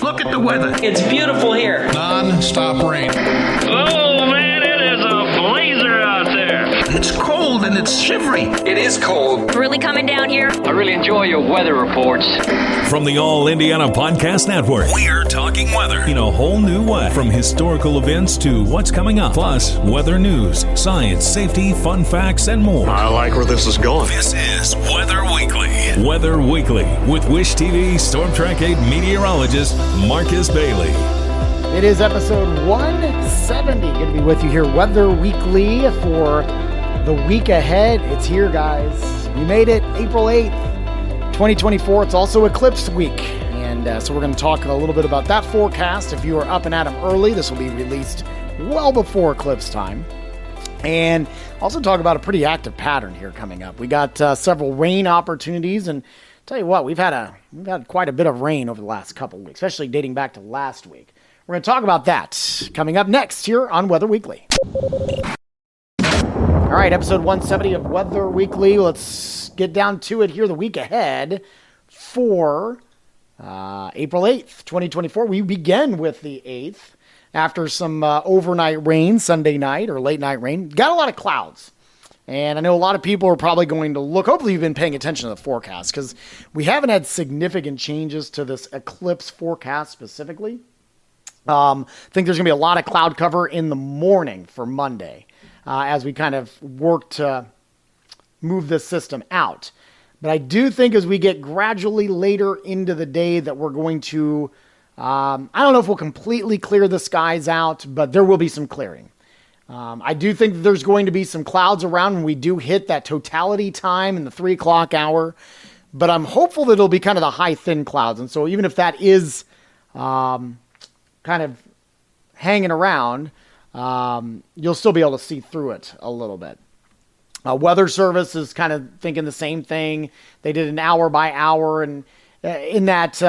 Look at the weather. It's beautiful here. Non-stop rain. Oh, man, it is a blazer out there. It's cold and it's shivery. It is cold. Really coming down here. I really enjoy your weather reports. From the All Indiana Podcast Network, we're talking weather in a whole new way. From historical events to what's coming up, plus weather news, science, safety, fun facts, and more. I like where this is going. This is Weather Weekly. Weather Weekly with Wish TV Storm Track 8 meteorologist Marcus Bailey. It is episode 170. Going to be with you here, Weather Weekly, for the week ahead. It's here, guys. We made it, April 8th. 2024, it's also eclipse week, and so we're going to talk a little bit about that forecast. If you are up and at 'em early, this will be released well before eclipse time, and also talk about a pretty active pattern here coming up. We got several rain opportunities, and tell you what, we've had quite a bit of rain over the last couple of weeks, especially dating back to last week. We're going to talk about that coming up next here on Weather Weekly. All right, episode 170 of Weather Weekly. Let's get down to it here, the week ahead for April 8th, 2024. We begin with the 8th after some overnight rain, Sunday night or late night rain. Got a lot of clouds. And I know a lot of people are probably going to look, hopefully you've been paying attention to the forecast, because we haven't had significant changes to this eclipse forecast specifically. I think there's going to be a lot of cloud cover in the morning for Monday. As we kind of work to move this system out. But I do think as we get gradually later into the day that we're going to, I don't know if we'll completely clear the skies out, but there will be some clearing. I do think that there's going to be some clouds around when we do hit that totality time in the 3 o'clock hour. But I'm hopeful that it'll be kind of the high, thin clouds. And so even if that is kind of hanging around, you'll still be able to see through it a little bit. Weather Service is kind of thinking the same thing. They did an hour by hour, and in that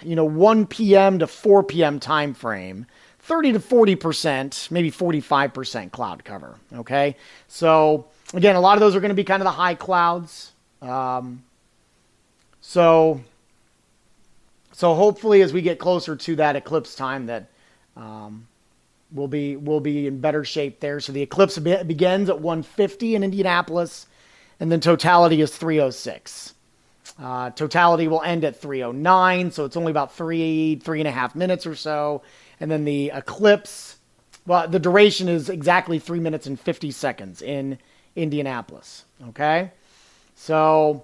1 p.m. to 4 p.m. time frame, 30 to 40%, maybe 45% cloud cover. Okay, so again, a lot of those are going to be kind of the high clouds. So hopefully, as we get closer to that eclipse time, that We'll be in better shape there. So the eclipse begins at 1:50 in Indianapolis, and then totality is 3:06. Totality will end at 3:09, so it's only about three and a half minutes or so. And then the eclipse, well, the duration is exactly 3 minutes and 50 seconds in Indianapolis. Okay, so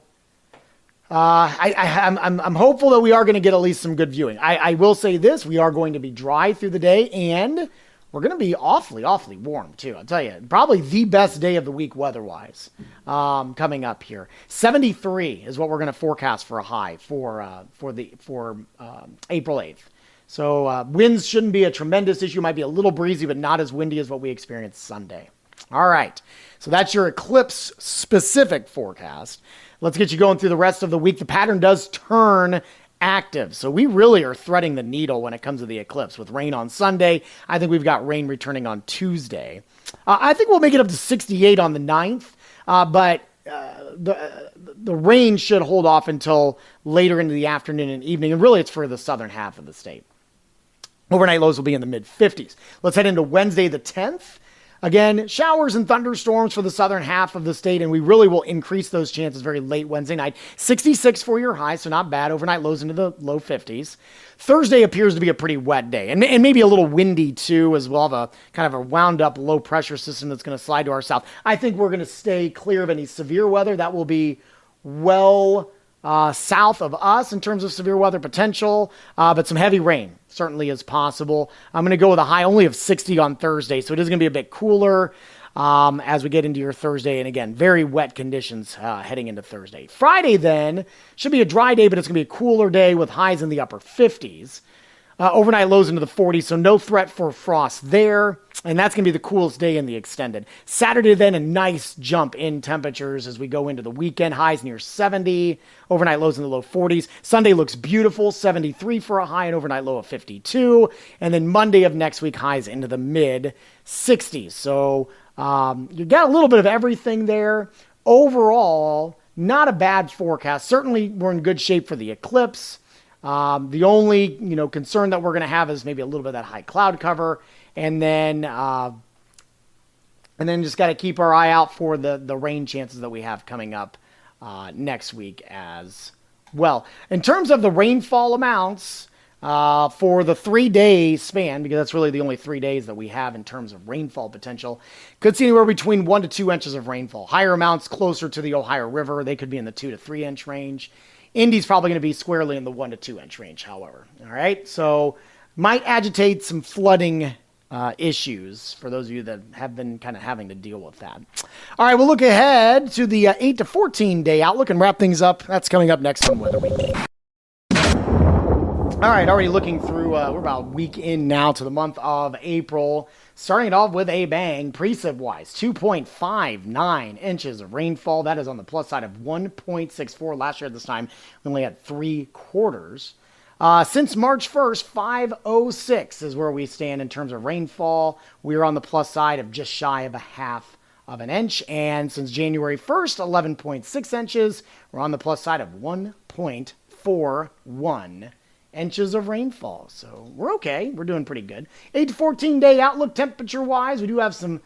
I'm hopeful that we are going to get at least some good viewing. I will say this: we are going to be dry through the day, and we're going to be awfully warm, too. I'll tell you, probably the best day of the week weather-wise coming up here. 73 is what we're going to forecast for a high for April 8th. So winds shouldn't be a tremendous issue. Might be a little breezy, but not as windy as what we experienced Sunday. All right, so that's your eclipse-specific forecast. Let's get you going through the rest of the week. The pattern does turn active. So we really are threading the needle when it comes to the eclipse. With rain on Sunday, I think we've got rain returning on Tuesday. I think we'll make it up to 68 on the 9th, but the rain should hold off until later into the afternoon and evening, and really it's for the southern half of the state. Overnight lows will be in the mid-50s. Let's head into Wednesday the 10th. Again, showers and thunderstorms for the southern half of the state, and we really will increase those chances very late Wednesday night. 66 for your high, so not bad. Overnight lows into the low 50s. Thursday appears to be a pretty wet day, and maybe a little windy too, as we'll have a kind of a wound-up low-pressure system that's going to slide to our south. I think we're going to stay clear of any severe weather. That will be well south of us in terms of severe weather potential, but some heavy rain certainly is possible. I'm going to go with a high only of 60 on Thursday, so it is going to be a bit cooler as we get into your Thursday. And again, very wet conditions heading into Thursday. Friday then should be a dry day, but it's going to be a cooler day with highs in the upper 50s. Overnight lows into the 40s, so no threat for frost there. And that's going to be the coolest day in the extended. Saturday then, a nice jump in temperatures as we go into the weekend. Highs near 70, overnight lows in the low 40s. Sunday looks beautiful, 73 for a high, and overnight low of 52. And then Monday of next week, highs into the mid 60s. So you got a little bit of everything there. Overall, not a bad forecast. Certainly, we're in good shape for the eclipse. The only, concern that we're going to have is maybe a little bit of that high cloud cover. And then just got to keep our eye out for the rain chances that we have coming up next week as well. In terms of the rainfall amounts for the 3-day span, because that's really the only 3 days that we have in terms of rainfall potential, could see anywhere between 1 to 2 inches of rainfall. Higher amounts closer to the Ohio River. They could be in the 2 to 3 inch range. Indy's probably going to be squarely in the 1 to 2 inch range, however. All right, so might agitate some flooding issues for those of you that have been kind of having to deal with that. All right, we'll look ahead to the 8 to 14 day outlook and wrap things up. That's coming up next on Weather Week. All right, already looking through, we're about a week in now to the month of April. Starting it off with a bang, precip-wise, 2.59 inches of rainfall. That is on the plus side of 1.64. Last year at this time, we only had 3/4. Since March 1st, 506 is where we stand in terms of rainfall. We're on the plus side of just shy of a half of an inch. And since January 1st, 11.6 inches. We're on the plus side of 1.41 inches of rainfall. So we're okay. We're doing pretty good. 8 to 14 day outlook temperature wise. We do have some,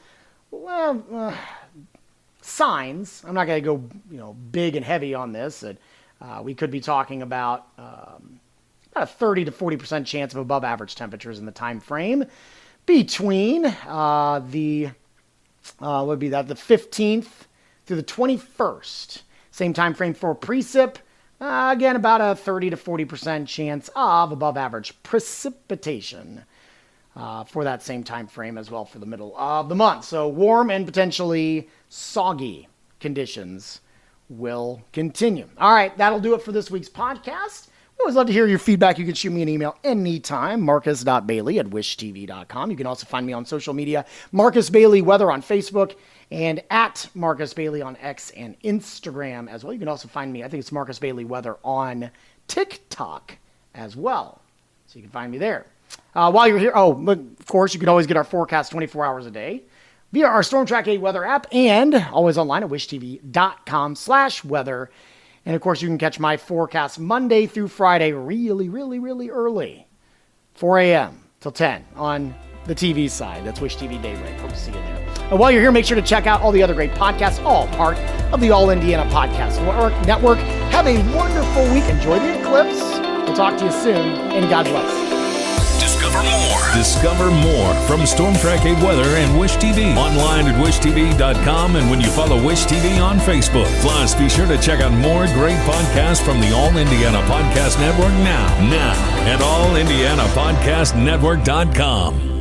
signs. I'm not going to go, big and heavy on this. We could be talking about a 30 to 40% chance of above average temperatures in the time frame between the 15th through the 21st. Same time frame for precip. Again, about a 30 to 40% chance of above average precipitation for that same time frame as well for the middle of the month. So warm and potentially soggy conditions will continue. All right, that'll do it for this week's podcast. We always love to hear your feedback. You can shoot me an email anytime, marcus.bailey@wishtv.com. You can also find me on social media, Marcus Bailey Weather on Facebook, and at Marcus Bailey on X and Instagram as well. You can also find me, I think it's Marcus Bailey Weather on TikTok as well. So you can find me there. While you're here, but of course, you can always get our forecast 24 hours a day via our Storm Track 8 weather app and always online at wishtv.com/weather. And of course, you can catch my forecast Monday through Friday really, really, really early, 4 a.m. till 10 on the TV side. That's Wish TV Daybreak. Hope to see you there. And while you're here, make sure to check out all the other great podcasts, all part of the All Indiana Podcast Network. Have a wonderful week. Enjoy the eclipse. We'll talk to you soon, and God bless. Discover more from Storm Track 8 Weather and Wish TV. Online at wishtv.com and when you follow Wish TV on Facebook. Plus, be sure to check out more great podcasts from the All Indiana Podcast Network now at allindianapodcastnetwork.com.